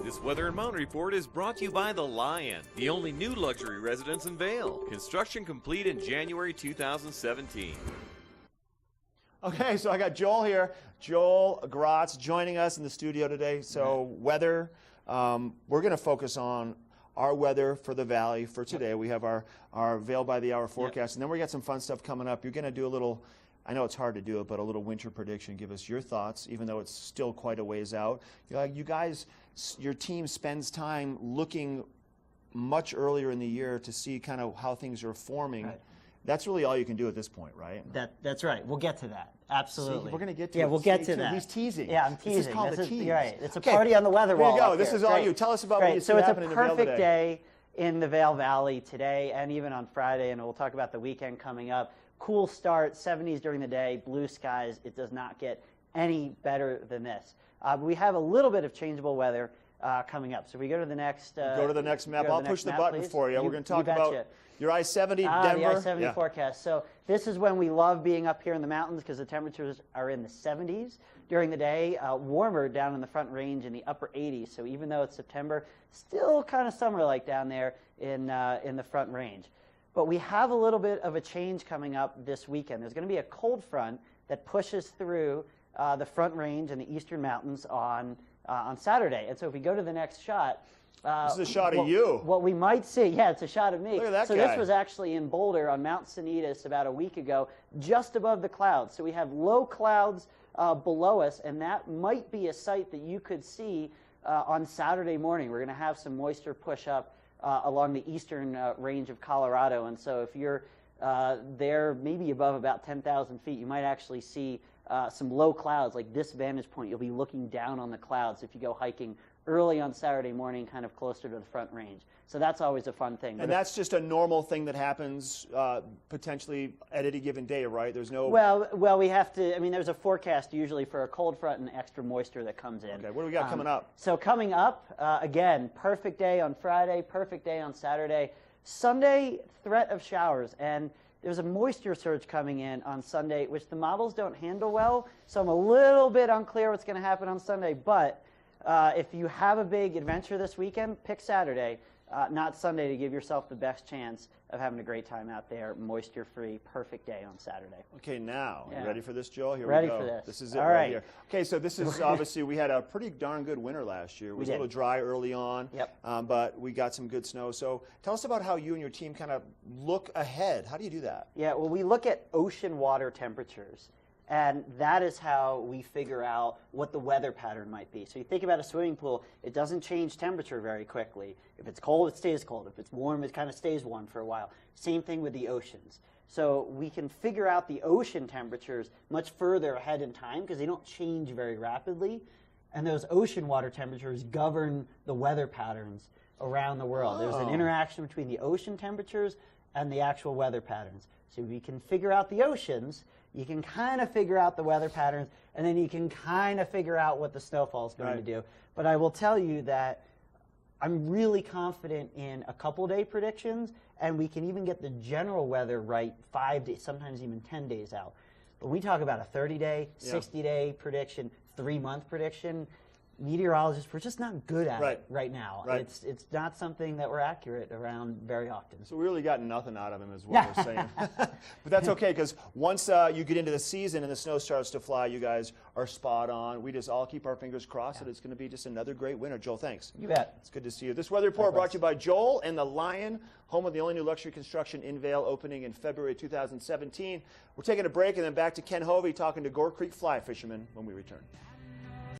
This weather and mountain report is brought to you by The Lion, the only new luxury residence in Vail. Construction complete in January 2017. Okay, so I got Joel here. Joel Gratz joining us in the studio today. So weather, we're going to focus on our weather for the valley for today. We have our Vail by the hour forecast, and then we got some fun stuff coming up. You're going to do a little, I know it's hard to do it, but a little winter prediction. Give us your thoughts, even though it's still quite a ways out. You guys, your team spends time looking much earlier in the year to see kind of how things are forming. Right. That's really all you can do at this point, right? That's right. We'll get to that. Absolutely. See, we're going to get to it. Yeah, we'll get to that. He's teasing. Yeah, I'm teasing. This is called a tease. Right. It's a party on the weather wall. Here you go. This is all you. Tell us about what you see happening in the Vail today. So it's a perfect day in the Vail Valley today and even on Friday, and we'll talk about the weekend coming up. Cool start, 70s during the day, blue skies. It does not get any better than this. We have a little bit of changeable weather coming up. So we go to the next. Go to the next map. I'll push the button please. For you. We're going to talk about your I-70 Denver. The I-70 forecast. So this is when we love being up here in the mountains because the temperatures are in the 70s during the day, warmer down in the Front Range in the upper 80s. So even though it's September, still kind of summer-like down there in the Front Range. But we have a little bit of a change coming up this weekend. There's going to be a cold front that pushes through the Front Range and the eastern mountains on Saturday. And so if we go to the next shot, this is a shot of you. What we might see, yeah, it's a shot of me. Look at that so guy. This was actually in Boulder on Mount Sanitas about a week ago, just above the clouds. So we have low clouds below us, and that might be a sight that you could see on Saturday morning. We're going to have some moisture push up along the eastern range of Colorado, and so if you're there maybe above about 10,000 feet, you might actually see some low clouds, like this vantage point. You'll be looking down on the clouds if you go hiking early on Saturday morning, kind of closer to the Front Range. So that's always a fun thing. And that's just a normal thing that happens potentially at any given day, right? There's no... Well, we have to, I mean, there's a forecast usually for a cold front and extra moisture that comes in. Okay, what do we got coming up? So coming up, again, perfect day on Friday, perfect day on Saturday. Sunday, threat of showers. And there's a moisture surge coming in on Sunday, which the models don't handle well. So I'm a little bit unclear what's going to happen on Sunday. But if you have a big adventure this weekend, pick Saturday, not Sunday, to give yourself the best chance of having a great time out there, moisture-free, perfect day on Saturday. Okay, now, you ready for this, Joel? Here ready we go. For this. This is it right here. Okay, so this is obviously, we had a pretty darn good winter last year. It was a little dry early on, but we got some good snow. So tell us about how you and your team kind of look ahead. How do you do that? Yeah, well, we look at ocean water temperatures. And that is how we figure out what the weather pattern might be. So you think about a swimming pool, it doesn't change temperature very quickly. If it's cold, it stays cold. If it's warm, it kind of stays warm for a while. Same thing with the oceans. So we can figure out the ocean temperatures much further ahead in time because they don't change very rapidly. And those ocean water temperatures govern the weather patterns around the world. There's an interaction between the ocean temperatures and the actual weather patterns. So we can figure out the oceans, you can kind of figure out the weather patterns, and then you can kind of figure out what the snowfall is going to do. But I will tell you that I'm really confident in a couple-day predictions, and we can even get the general weather right 5 days, sometimes even 10 days out. But when we talk about a 30-day, 60-day prediction, 3-month prediction, meteorologists, we're just not good at it right now. It's not something that we're accurate around very often. So we really got nothing out of him is what we're saying. But that's okay, because once you get into the season and the snow starts to fly, you guys are spot on. We just all keep our fingers crossed that it's going to be just another great winter. Joel, thanks. You bet. It's good to see you. This weather report brought to you by Joel and the Lion, home of the only new luxury construction in Vail, opening in February 2017. We're taking a break and then back to Ken Hovey talking to Gore Creek fly fishermen when we return.